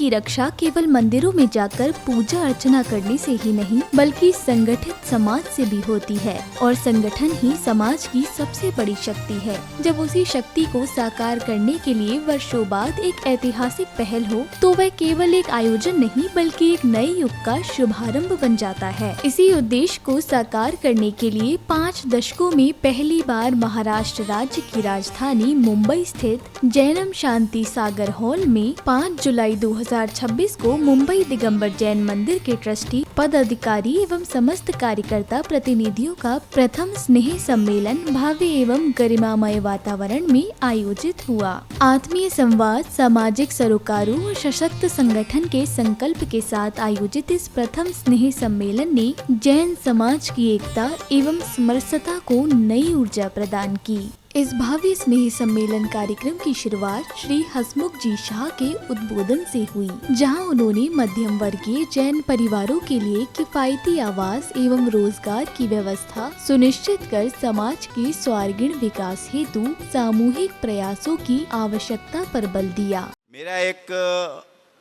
की रक्षा केवल मंदिरों में जाकर पूजा अर्चना करने से ही नहीं बल्कि संगठित समाज से भी होती है और संगठन ही समाज की सबसे बड़ी शक्ति है। जब उसी शक्ति को साकार करने के लिए वर्षों बाद एक ऐतिहासिक पहल हो तो वह केवल एक आयोजन नहीं बल्कि एक नए युग का शुभारंभ बन जाता है। इसी उद्देश्य को साकार करने के लिए 5 दशकों में पहली बार महाराष्ट्र राज्य की राजधानी मुंबई स्थित जैनम शांति सागर हॉल में 5 जुलाई 2026 को मुंबई दिगंबर जैन मंदिर के ट्रस्टी पदाधिकारी एवं समस्त कार्यकर्ता प्रतिनिधियों का प्रथम स्नेह सम्मेलन भव्य एवं गरिमामय वातावरण में आयोजित हुआ। आत्मीय संवाद, सामाजिक सरोकारों और सशक्त संगठन के संकल्प के साथ आयोजित इस प्रथम स्नेह सम्मेलन ने जैन समाज की एकता एवं समरसता को नई ऊर्जा प्रदान की। इस भव्य स्नेह सम्मेलन कार्यक्रम की शुरुआत श्री हसमुख जी शाह के उद्बोधन से हुई, जहां उन्होंने मध्यम वर्गीय जैन परिवारों के लिए किफायती आवास एवं रोजगार की व्यवस्था सुनिश्चित कर समाज के सर्वांगीण विकास हेतु सामूहिक प्रयासों की आवश्यकता पर बल दिया। मेरा एक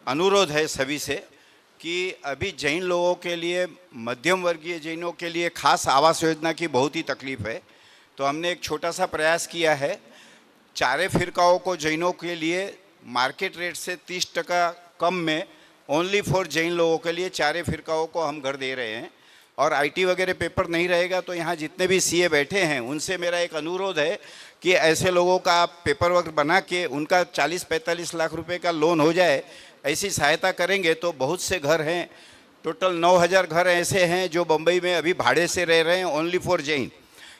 अनुरोध है सभी से कि अभी जैन लोगों के लिए, मध्यम वर्गीय जैनों के लिए खास आवास योजना की बहुत ही तकलीफ है। तो हमने एक छोटा सा प्रयास किया है। चारे फिरकाओं को जैनों के लिए मार्केट रेट से 30% कम में ओनली फॉर जैन लोगों के लिए चारे फिरकाओं को हम घर दे रहे हैं। और आईटी वगैरह पेपर नहीं रहेगा तो यहाँ जितने भी सीए बैठे हैं उनसे मेरा एक अनुरोध है कि ऐसे लोगों का आप पेपर वर्क बना के उनका 40-45 लाख रुपए का लोन हो जाए, ऐसी सहायता करेंगे तो बहुत से घर हैं, टोटल 9000 घर ऐसे हैं जो बम्बई में अभी भाड़े से रह रहे हैं ओनली फॉर जैन,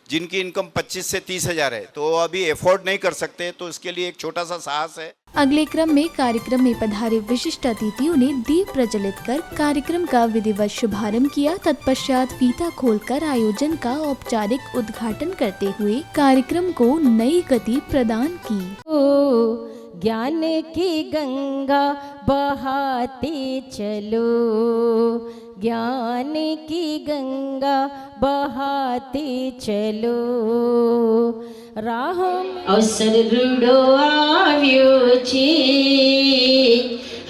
जिनकी इनकम 25 से 30 हज़ार है, तो वो अभी अफोर्ड नहीं कर सकते। तो इसके लिए एक छोटा सा साहस है। अगले क्रम में कार्यक्रम में पधारे विशिष्ट अतिथियों ने दीप प्रज्वलित कर कार्यक्रम का विधिवत शुभारंभ किया। तत्पश्चात फीता खोलकर आयोजन का औपचारिक उद्घाटन करते हुए कार्यक्रम को नई गति प्रदान की। ज्ञान की गंगा बहाते चलो, ज्ञान की गंगा बहाते चलो, राह अवसर रूडो आव्यो छे,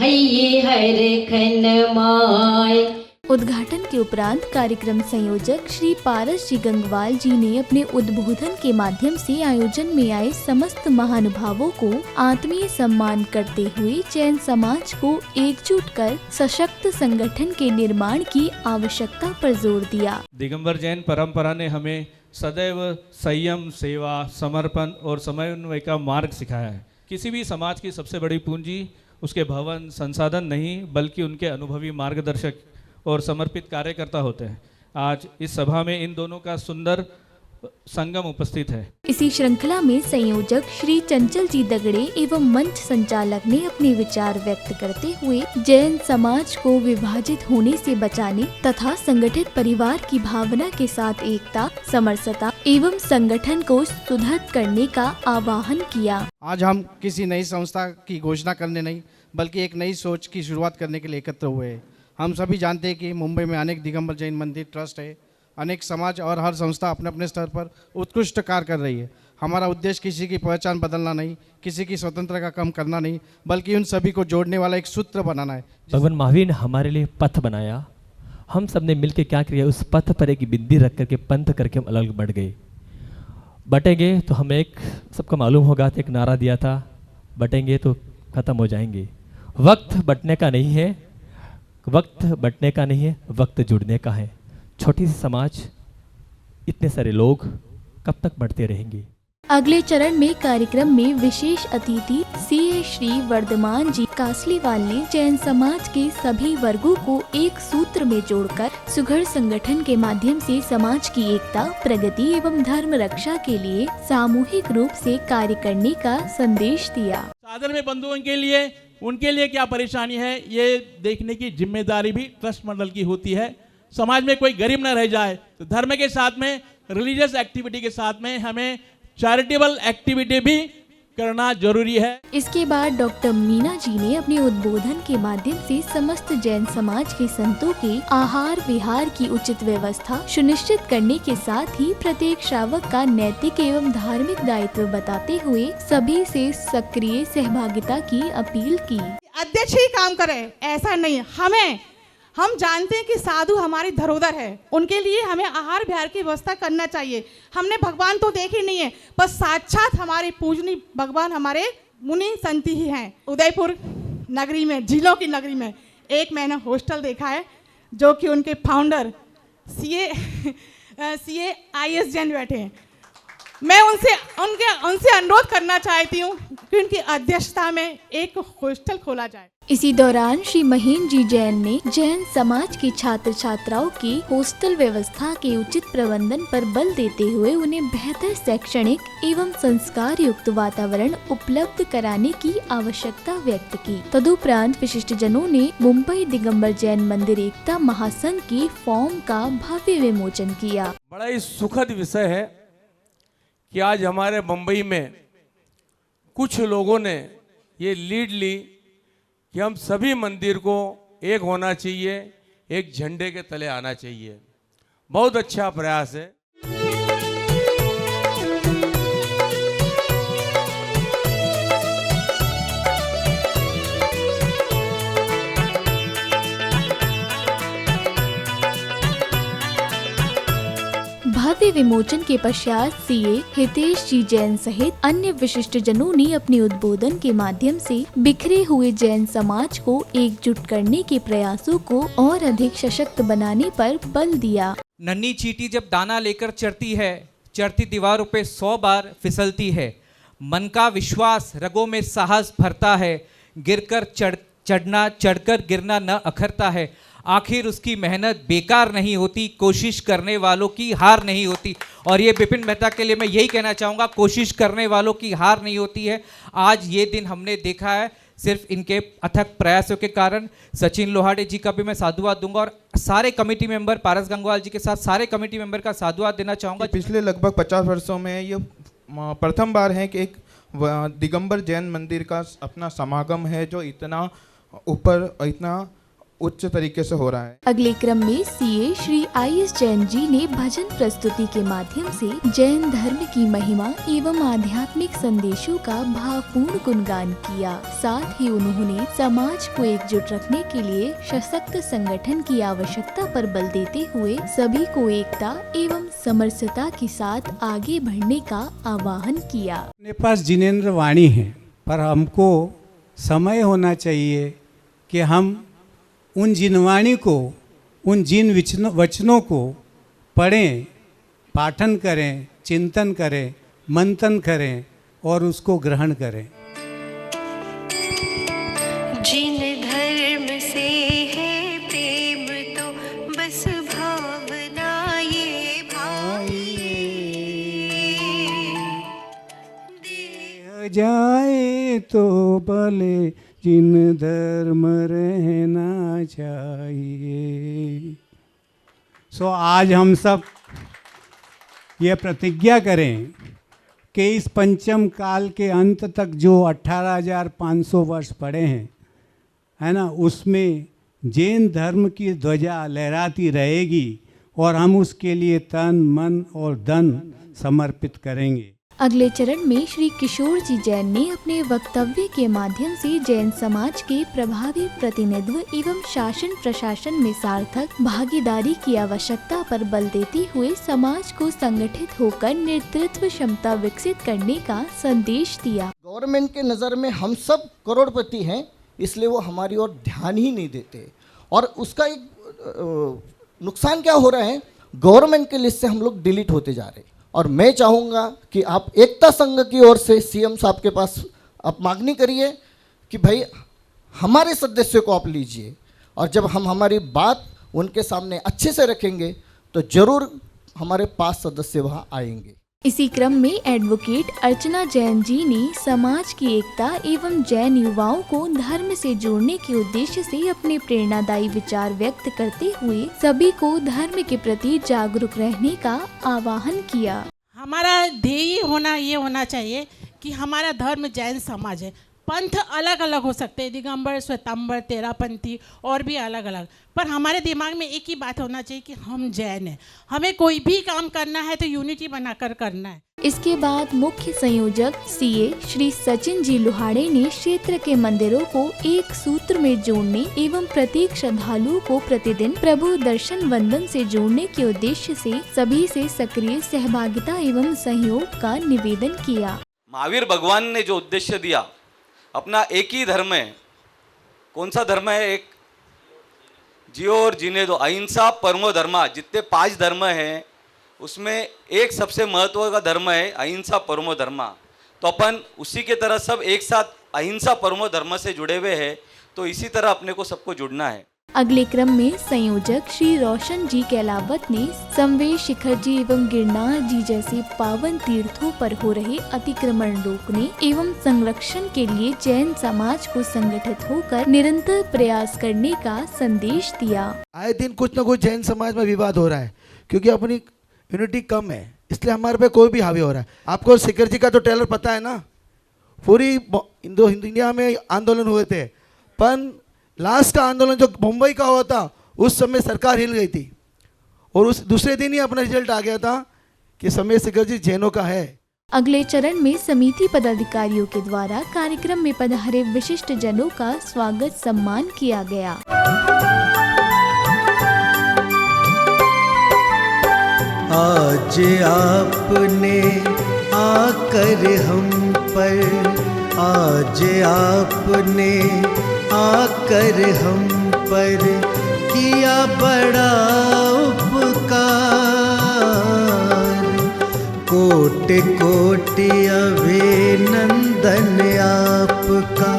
हये हर खन माय। उद्घाटन के उपरांत कार्यक्रम संयोजक श्री पारस जी गंगवाल जी ने अपने उद्बोधन के माध्यम से आयोजन में आए समस्त महानुभावों को आत्मीय सम्मान करते हुए जैन समाज को एकजुट कर सशक्त संगठन के निर्माण की आवश्यकता पर जोर दिया। दिगंबर जैन परंपरा ने हमें सदैव संयम, सेवा, समर्पण और समन्वय का मार्ग सिखाया है। किसी भी समाज की सबसे बड़ी पूंजी उसके भवन, संसाधन नहीं बल्कि उनके अनुभवी मार्गदर्शक और समर्पित कार्यकर्ता होते हैं। आज इस सभा में इन दोनों का सुंदर संगम उपस्थित है। इसी श्रृंखला में संयोजक श्री चंचल जी दगड़े एवं मंच संचालक ने अपने विचार व्यक्त करते हुए जैन समाज को विभाजित होने से बचाने तथा संगठित परिवार की भावना के साथ एकता, समरसता एवं संगठन को सुदृढ़ करने का आह्वान किया। आज हम किसी नई संस्था की घोषणा करने नहीं बल्कि एक नई सोच की शुरुआत करने के लिए एकत्र हुए हैं। हम सभी जानते हैं कि मुंबई में अनेक दिगंबर जैन मंदिर ट्रस्ट है, अनेक समाज और हर संस्था अपने अपने स्तर पर उत्कृष्ट कार्य कर रही है। हमारा उद्देश्य किसी की पहचान बदलना नहीं, किसी की स्वतंत्रता का कम करना नहीं, बल्कि उन सभी को जोड़ने वाला एक सूत्र बनाना है। भगवान महावीर ने हमारे लिए पथ बनाया, हम सब ने मिलकर क्या किया, उस पथ पर एक बिंदी रख करके पंथ करके हम अलग बढ़ गए। बटेंगे तो हमें एक सबको मालूम होगा, एक नारा दिया था, बटेंगे तो खत्म हो जाएंगे। वक्त बटने का नहीं है, वक्त बटने का नहीं है, वक्त जुड़ने का है। छोटी सी समाज, इतने सारे लोग कब तक बढ़ते रहेंगे। अगले चरण में कार्यक्रम में विशेष अतिथि सीए श्री वर्धमान जी कासलीवाल ने जैन समाज के सभी वर्गों को एक सूत्र में जोड़कर सुघड़ संगठन के माध्यम से समाज की एकता, प्रगति एवं धर्म रक्षा के लिए सामूहिक रूप से कार्य करने का संदेश दिया। सादर में बंधुओं के लिए, उनके लिए क्या परेशानी है ये देखने की जिम्मेदारी भी ट्रस्ट मंडल की होती है। समाज में कोई गरीब न रह जाए, तो धर्म के साथ में, रिलीजियस एक्टिविटी के साथ में हमें चैरिटेबल एक्टिविटी भी करना जरूरी है। इसके बाद डॉक्टर मीना जी ने अपने उद्बोधन के माध्यम से समस्त जैन समाज के संतों के आहार विहार की उचित व्यवस्था सुनिश्चित करने के साथ ही प्रत्येक श्रावक का नैतिक एवं धार्मिक दायित्व बताते हुए सभी से सक्रिय सहभागिता की अपील की। अध्यक्ष ही काम करे ऐसा नहीं, हम जानते हैं कि साधु हमारी धरोहर है, उनके लिए हमें आहार विहार की व्यवस्था करना चाहिए। हमने भगवान तो देखे नहीं है, पर साक्षात हमारे पूजनीय भगवान हमारे मुनि संत ही हैं। उदयपुर नगरी में, झीलों की नगरी में एक मैंने हॉस्टल देखा है जो कि उनके फाउंडर CA IS जैन बैठे हैं। मैं उनसे अनुरोध करना चाहती हूँ कि उनकी अध्यक्षता में एक हॉस्टल खोला जाए। इसी दौरान श्री महेंद्र जी जैन ने जैन समाज के छात्र छात्राओं की हॉस्टल व्यवस्था के उचित प्रबंधन पर बल देते हुए उन्हें बेहतर शैक्षणिक एवं संस्कार युक्त वातावरण उपलब्ध कराने की आवश्यकता व्यक्त की। तदुपरांत विशिष्ट जनों ने मुंबई दिगंबर जैन मंदिर एकता महासंघ की फॉर्म का भव्य विमोचन किया। बड़ा ही सुखद विषय है कि आज हमारे मुंबई में कुछ लोगों ने ये लीड ली कि हम सभी मंदिर को एक होना चाहिए, एक झंडे के तले आना चाहिए। बहुत अच्छा प्रयास है। भव्य विमोचन के पश्चात CA हितेश जी जैन सहित अन्य विशिष्ट जनों ने अपने उद्बोधन के माध्यम से बिखरे हुए जैन समाज को एकजुट करने के प्रयासों को और अधिक सशक्त बनाने पर बल दिया। नन्ही चींटी जब दाना लेकर चढ़ती है, चढ़ती दीवारों पे 100 बार फिसलती है। मन का विश्वास, रगों में साहस भरता है, गिरकर चढ़ना, चढ़कर गिरना न अखरता है। आखिर उसकी मेहनत बेकार नहीं होती, कोशिश करने वालों की हार नहीं होती। और ये विपिन मेहता के लिए मैं यही कहना चाहूँगा, कोशिश करने वालों की हार नहीं होती है। आज ये दिन हमने देखा है सिर्फ इनके अथक प्रयासों के कारण। सचिन लोहाड़े जी का भी मैं साधुवाद दूंगा और सारे कमेटी मेंबर, पारस गंगवाल जी के साथ सारे कमेटी मेंबर का साधुवाद देना चाहूँगा। पिछले लगभग 50 वर्षों में ये प्रथम बार है कि एक दिगंबर जैन मंदिर का अपना समागम है जो इतना ऊपर, इतना उच्च तरीके से हो रहा है। अगले क्रम में CA श्री IS जैन जी ने भजन प्रस्तुति के माध्यम से जैन धर्म की महिमा एवं आध्यात्मिक संदेशों का भावपूर्ण गुणगान किया। साथ ही उन्होंने समाज को एकजुट रखने के लिए सशक्त संगठन की आवश्यकता पर बल देते हुए सभी को एकता एवं समरसता के साथ आगे बढ़ने का आह्वान किया। अपने पास जिनेंद्र वाणी है, पर हमको समय होना चाहिए कि हम उन जिनवाणी को, उन जिन वचनों को पढ़ें, पाठन करें, चिंतन करें, मंथन करें और उसको ग्रहण करें। जिन धर्म से है प्रेम तो बस भावना ये भाई देह जाए तो भले जिन धर्म रहना चाहिए। सो आज हम सब ये प्रतिज्ञा करें कि इस पंचम काल के अंत तक जो 18,500 वर्ष पड़े हैं, है ना, उसमें जैन धर्म की ध्वजा लहराती रहेगी और हम उसके लिए तन, मन और धन समर्पित करेंगे। अगले चरण में श्री किशोर जी जैन ने अपने वक्तव्य के माध्यम से जैन समाज के प्रभावी प्रतिनिधित्व एवं शासन प्रशासन में सार्थक भागीदारी की आवश्यकता पर बल देते हुए समाज को संगठित होकर नेतृत्व क्षमता विकसित करने का संदेश दिया। गवर्नमेंट के नज़र में हम सब करोड़पति हैं, इसलिए वो हमारी ओर ध्यान ही नहीं देते और उसका एक नुकसान क्या हो रहा है, गवर्नमेंट के लिस्ट से हम लोग डिलीट होते जा रहे हैं। और मैं चाहूँगा कि आप एकता संघ की ओर से CM साहब के पास आप मांगनी करिए कि भाई हमारे सदस्यों को आप लीजिए और जब हम हमारी बात उनके सामने अच्छे से रखेंगे तो जरूर हमारे पास सदस्य वहाँ आएंगे। इसी क्रम में एडवोकेट अर्चना जैन जी ने समाज की एकता एवं जैन युवाओं को धर्म से जोड़ने के उद्देश्य से अपने प्रेरणादायी विचार व्यक्त करते हुए सभी को धर्म के प्रति जागरूक रहने का आह्वान किया। हमारा ध्येय ये होना चाहिए कि हमारा धर्म जैन समाज है। पंथ अलग अलग हो सकते हैं, दिगंबर, श्वेतांबर, तेरापंथी और भी अलग अलग, पर हमारे दिमाग में एक ही बात होना चाहिए कि हम जैन हैं। हमें कोई भी काम करना है तो यूनिटी बनाकर करना है। इसके बाद मुख्य संयोजक सीए श्री सचिन जी लुहाड़े ने क्षेत्र के मंदिरों को एक सूत्र में जोड़ने एवं प्रत्येक श्रद्धालुओं को प्रतिदिन प्रभु दर्शन वंदन से जोड़ने के उद्देश्य से सभी से सक्रिय सहभागिता एवं सहयोग का निवेदन किया। महावीर भगवान ने जो उद्देश्य दिया, अपना एक ही धर्म है, कौन सा धर्म है? एक जियो और जीने दो, अहिंसा परमो धर्मा। जितने 5 धर्म हैं उसमें एक सबसे महत्व का धर्म है अहिंसा परमो धर्मा। तो अपन उसी के तरह सब एक साथ अहिंसा परमो धर्म से जुड़े हुए हैं, तो इसी तरह अपने को सबको जुड़ना है। अगले क्रम में संयोजक श्री रोशन जी कैलावत ने संवेश शिखर जी एवं गिरनार जी जैसे पावन तीर्थों पर हो रहे अतिक्रमण रोकने एवं संरक्षण के लिए जैन समाज को संगठित होकर निरंतर प्रयास करने का संदेश दिया। आए दिन कुछ न कुछ जैन समाज में विवाद हो रहा है, क्योंकि अपनी यूनिटी कम है, इसलिए हमारे पे कोई भी हावी हो रहा है। आपको शिखर जी का तो टेलर पता है ना, पूरी इंडिया में आंदोलन हुए थे, पर लास्ट का आंदोलन जो मुंबई का हुआ था उस समय सरकार हिल गई थी और उस दूसरे दिन ही अपना रिजल्ट आ गया था कि संवेश शिखर जी जैनों का है। अगले चरण में समिति पदाधिकारियों के द्वारा कार्यक्रम में पधारे विशिष्ट जनों का स्वागत सम्मान किया गया। आज आपने आकर हम पर, आज आपने आकर हम पर किया बड़ा उपकार। कोट कोट अभिनंदन आपका,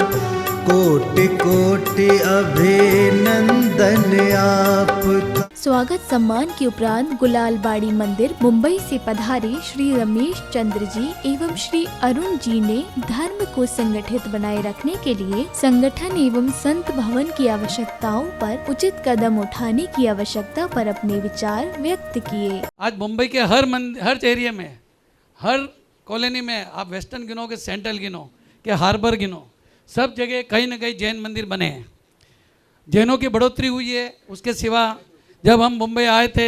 कोट कोट अभिनंदन आपका। स्वागत सम्मान के उपरांत गुलालबाड़ी मंदिर मुंबई से पधारे श्री रमेश चंद्र जी एवं श्री अरुण जी ने धर्म को संगठित बनाए रखने के लिए संगठन एवं संत भवन की आवश्यकताओं पर उचित कदम उठाने की आवश्यकता पर अपने विचार व्यक्त किए। आज मुंबई के हर एरिया में, हर कॉलोनी में, आप वेस्टर्न गिनो के सेंट्रल गिनो के हार्बर गिनो, सब जगह कहीं न कहीं जैन मंदिर बने हैं। जैनों की बढ़ोतरी हुई है। उसके सिवा जब हम मुंबई आए थे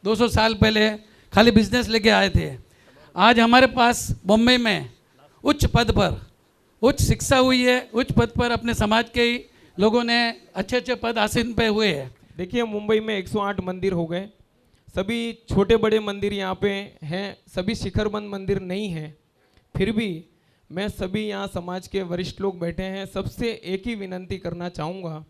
200 साल पहले, खाली बिजनेस लेके आए थे। आज हमारे पास मुंबई में उच्च पद पर उच्च शिक्षा हुई है, उच्च पद पर अपने समाज के लोगों ने अच्छे अच्छे पद हासिल पे हुए हैं। देखिए मुंबई में 108 मंदिर हो गए, सभी छोटे बड़े मंदिर यहाँ पे हैं, सभी शिखरबंद मंदिर नहीं हैं। फिर भी मैं सभी यहाँ समाज के वरिष्ठ लोग बैठे हैं, सबसे एक ही विनंती करना चाहूँगा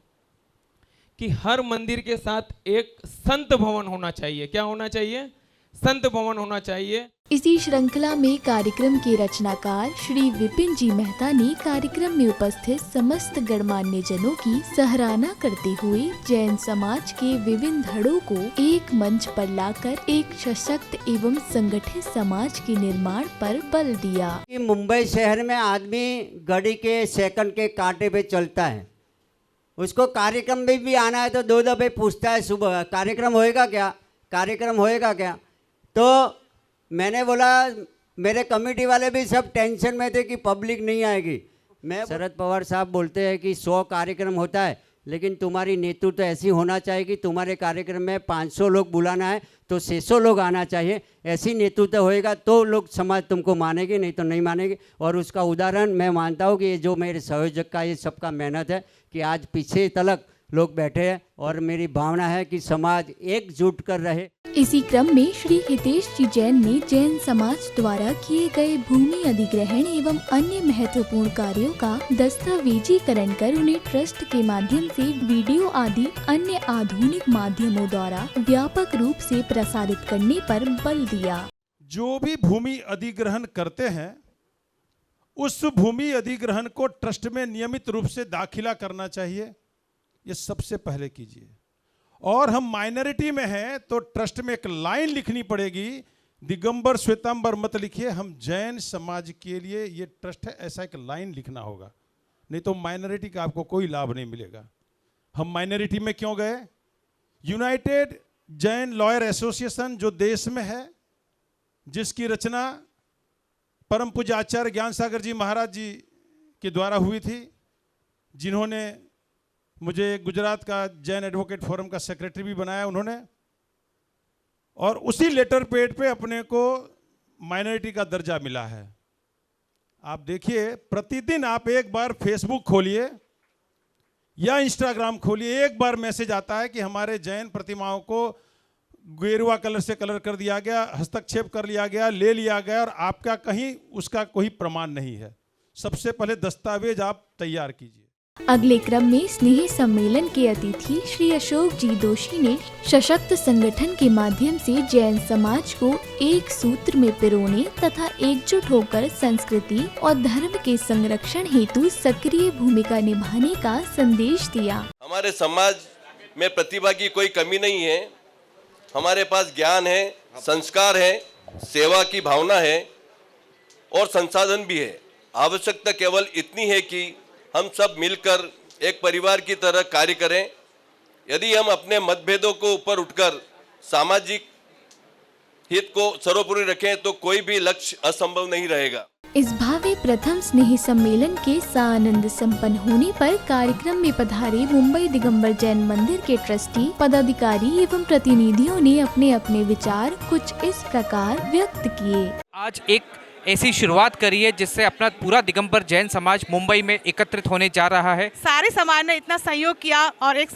कि हर मंदिर के साथ एक संत भवन होना चाहिए। क्या होना चाहिए? संत भवन होना चाहिए। इसी श्रृंखला में कार्यक्रम के रचनाकार श्री विपिन जी मेहता ने कार्यक्रम में उपस्थित समस्त गणमान्य जनों की सराहना करते हुए जैन समाज के विभिन्न धड़ों को एक मंच पर लाकर एक सशक्त एवं संगठित समाज के निर्माण पर बल दिया। मुंबई शहर में आदमी घड़ी के सेकंड के कांटे पे चलता है, उसको कार्यक्रम में भी आना है तो 2 दफे पूछता है सुबह कार्यक्रम होएगा क्या, कार्यक्रम होएगा क्या। तो मैंने बोला, मेरे कमेटी वाले भी सब टेंशन में थे कि पब्लिक नहीं आएगी। मैं शरद पवार साहब बोलते हैं कि 100 कार्यक्रम होता है, लेकिन तुम्हारी नेतृत्व तो ऐसी होना चाहिए कि तुम्हारे कार्यक्रम में 500 लोग बुलाना है तो 600 लोग आना चाहिए। ऐसी नेतृत्व होएगा तो लोग समाज तुमको मानेगी, नहीं तो नहीं मानेगी। और उसका उदाहरण मैं मानता हूँ कि ये जो मेरे संयोजक का ये सबका मेहनत है कि आज पीछे तलक लोग बैठे हैं और मेरी भावना है कि समाज एकजुट कर रहे। इसी क्रम में श्री हितेश जी जैन ने जैन समाज द्वारा किए गए भूमि अधिग्रहण एवं अन्य महत्वपूर्ण कार्यों का दस्तावेजीकरण कर उन्हें ट्रस्ट के माध्यम से वीडियो आदि अन्य आधुनिक माध्यमों द्वारा व्यापक रूप से प्रसारित करने पर बल दिया। जो भी भूमि अधिग्रहण करते हैं उस भूमि अधिग्रहण को ट्रस्ट में नियमित रूप से दाखिला करना चाहिए, ये सबसे पहले कीजिए। और हम माइनॉरिटी में हैं तो ट्रस्ट में एक लाइन लिखनी पड़ेगी, दिगंबर श्वेतांबर मत लिखिए, हम जैन समाज के लिए ये ट्रस्ट है, ऐसा एक लाइन लिखना होगा, नहीं तो माइनॉरिटी का आपको कोई लाभ नहीं मिलेगा। हम माइनॉरिटी में क्यों गए? यूनाइटेड जैन लॉयर एसोसिएशन जो देश में है, जिसकी रचना परम पूज्य आचार्य ज्ञान सागर जी महाराज जी के द्वारा हुई थी, जिन्होंने मुझे गुजरात का जैन एडवोकेट फोरम का सेक्रेटरी भी बनाया उन्होंने, और उसी लेटर पेड पे अपने को माइनॉरिटी का दर्जा मिला है। आप देखिए, प्रतिदिन आप एक बार फेसबुक खोलिए या इंस्टाग्राम खोलिए, एक बार मैसेज आता है कि हमारे जैन प्रतिमाओं को गेरुआ कलर से कलर कर दिया गया, हस्तक्षेप कर लिया गया, ले लिया गया, और आपका कहीं उसका कोई प्रमाण नहीं है। सबसे पहले दस्तावेज आप तैयार कीजिए। अगले क्रम में स्नेह सम्मेलन के अतिथि श्री अशोक जी दोषी ने सशक्त संगठन के माध्यम से जैन समाज को एक सूत्र में पिरोने तथा एकजुट होकर संस्कृति और धर्म के संरक्षण हेतु सक्रिय भूमिका निभाने का संदेश दिया। हमारे समाज में प्रतिभा की कोई कमी नहीं है, हमारे पास ज्ञान है, संस्कार है, सेवा की भावना है और संसाधन भी है। आवश्यकता केवल इतनी है कि हम सब मिलकर एक परिवार की तरह कार्य करें। यदि हम अपने मतभेदों को ऊपर उठकर सामाजिक हित को सर्वोपरि रखें तो कोई भी लक्ष्य असंभव नहीं रहेगा। इस भावे प्रथम स्नेह सम्मेलन के सानंद संपन्न होने पर कार्यक्रम में पधारे मुंबई दिगंबर जैन मंदिर के ट्रस्टी, पदाधिकारी एवं प्रतिनिधियों ने अपने अपने विचार कुछ इस प्रकार व्यक्त किए। आज एक ऐसी शुरुआत करी है जिससे अपना पूरा दिगंबर जैन समाज मुंबई में एकत्रित होने जा रहा है। सारे समाज ने इतना सहयोग किया और एक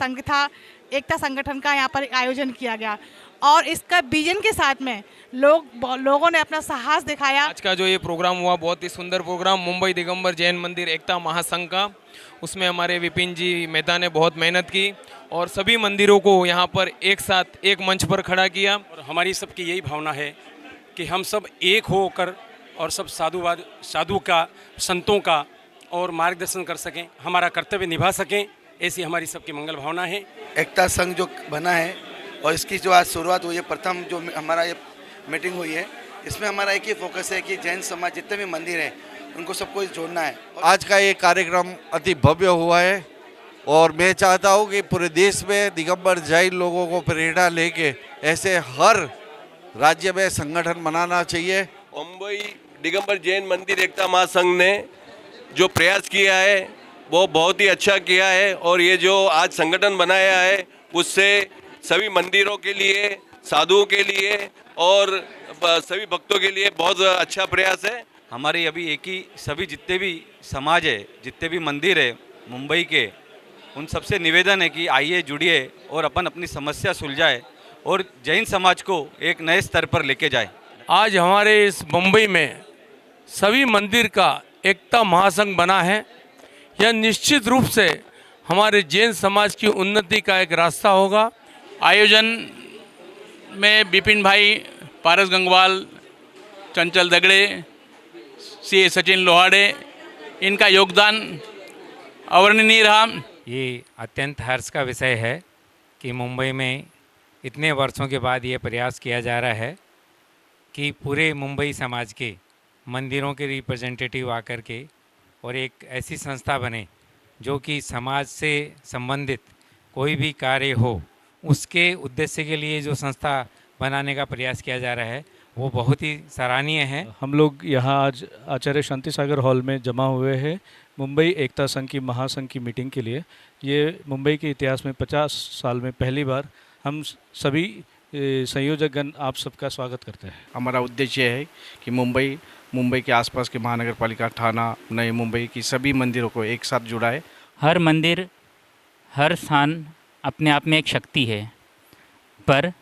एकता संगठन का यहाँ पर आयोजन किया गया, और इसका विजन के साथ में लोगों ने अपना साहस दिखाया। आज का जो ये प्रोग्राम हुआ, बहुत ही सुंदर प्रोग्राम, मुंबई दिगंबर जैन मंदिर एकता महासंघ का, उसमें हमारे विपिन जी मेहता ने बहुत मेहनत की और सभी मंदिरों को यहाँ पर एक साथ एक मंच पर खड़ा किया। और हमारी सबकी यही भावना है कि हम सब एक होकर और सब साधु का, संतों का और मार्गदर्शन कर सकें, हमारा कर्तव्य निभा सकें, ऐसी हमारी सबकी मंगल भावना है। एकता संघ जो बना है और इसकी जो आज शुरुआत हुई है, प्रथम जो हमारा ये मीटिंग हुई है, इसमें हमारा एक ही फोकस है कि जैन समाज जितने भी मंदिर हैं उनको सबको जोड़ना है। आज का ये कार्यक्रम अति भव्य हुआ है और मैं चाहता हूँ कि पूरे देश में दिगंबर जैन लोगों को प्रेरणा लेके ऐसे हर राज्य में संगठन बनाना चाहिए। मुंबई दिगंबर जैन मंदिर एकता महासंघ ने जो प्रयास किया है वो बहुत ही अच्छा किया है, और ये जो आज संगठन बनाया है उससे सभी मंदिरों के लिए, साधुओं के लिए और सभी भक्तों के लिए बहुत अच्छा प्रयास है। हमारे अभी एक ही सभी जितने भी समाज है, जितने भी मंदिर है मुंबई के, उन सबसे निवेदन है कि आइए जुड़िए और अपन अपनी समस्या सुलझाए और जैन समाज को एक नए स्तर पर लेके जाए। आज हमारे इस मुंबई में सभी मंदिर का एकता महासंघ बना है। यह निश्चित रूप से हमारे जैन समाज की उन्नति का एक रास्ता होगा। आयोजन में बिपिन भाई, पारस गंगवाल, चंचल दगड़े, सी सचिन लोहाड़े, इनका योगदान अवर्णनीय रहा। ये अत्यंत हर्ष का विषय है कि मुंबई में इतने वर्षों के बाद ये प्रयास किया जा रहा है कि पूरे मुंबई समाज के मंदिरों के रिप्रेजेंटेटिव आकर के और एक ऐसी संस्था बने जो कि समाज से संबंधित कोई भी कार्य हो, उसके उद्देश्य के लिए जो संस्था बनाने का प्रयास किया जा रहा है वो बहुत ही सराहनीय है। हम लोग यहाँ आज आचार्य शांति सागर हॉल में जमा हुए हैं मुंबई एकता संघ की महासंघ की मीटिंग के लिए। ये मुंबई के इतिहास में 50 साल में पहली बार हम सभी संयोजकगण आप सबका स्वागत करते हैं। हमारा उद्देश्य है कि मुंबई के आसपास के महानगर पालिका, थाना, नए मुंबई की सभी मंदिरों को एक साथ जुड़ाए। हर मंदिर, हर स्थान अपने आप में एक शक्ति है, पर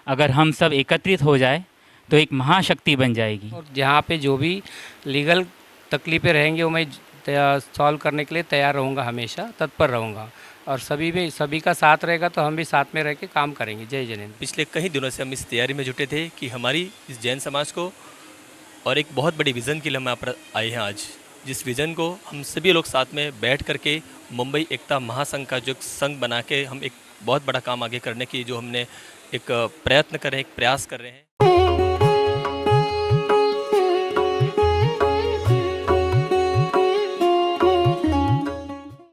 अगर हम सब एकत्रित हो जाए तो एक महाशक्ति बन जाएगी। और जहाँ पे जो भी लीगल तकलीफ़ें रहेंगी वो मैं सॉल्व करने के लिए तैयार रहूँगा, हमेशा तत्पर रहूँगा, और सभी का साथ रहेगा तो हम भी साथ में रह के काम करेंगे। जय जैन। पिछले कई दिनों से हम इस तैयारी में जुटे थे कि हमारी इस जैन समाज को और एक बहुत बड़ी विज़न के लिए हम यहाँ पर आए हैं आज, जिस विज़न को हम सभी लोग साथ में बैठ करके मुंबई एकता महासंघ का जो संघ बना के हम एक बहुत बड़ा काम आगे करने की जो हमने एक प्रयत्न कर रहे हैं, एक प्रयास कर रहे हैं।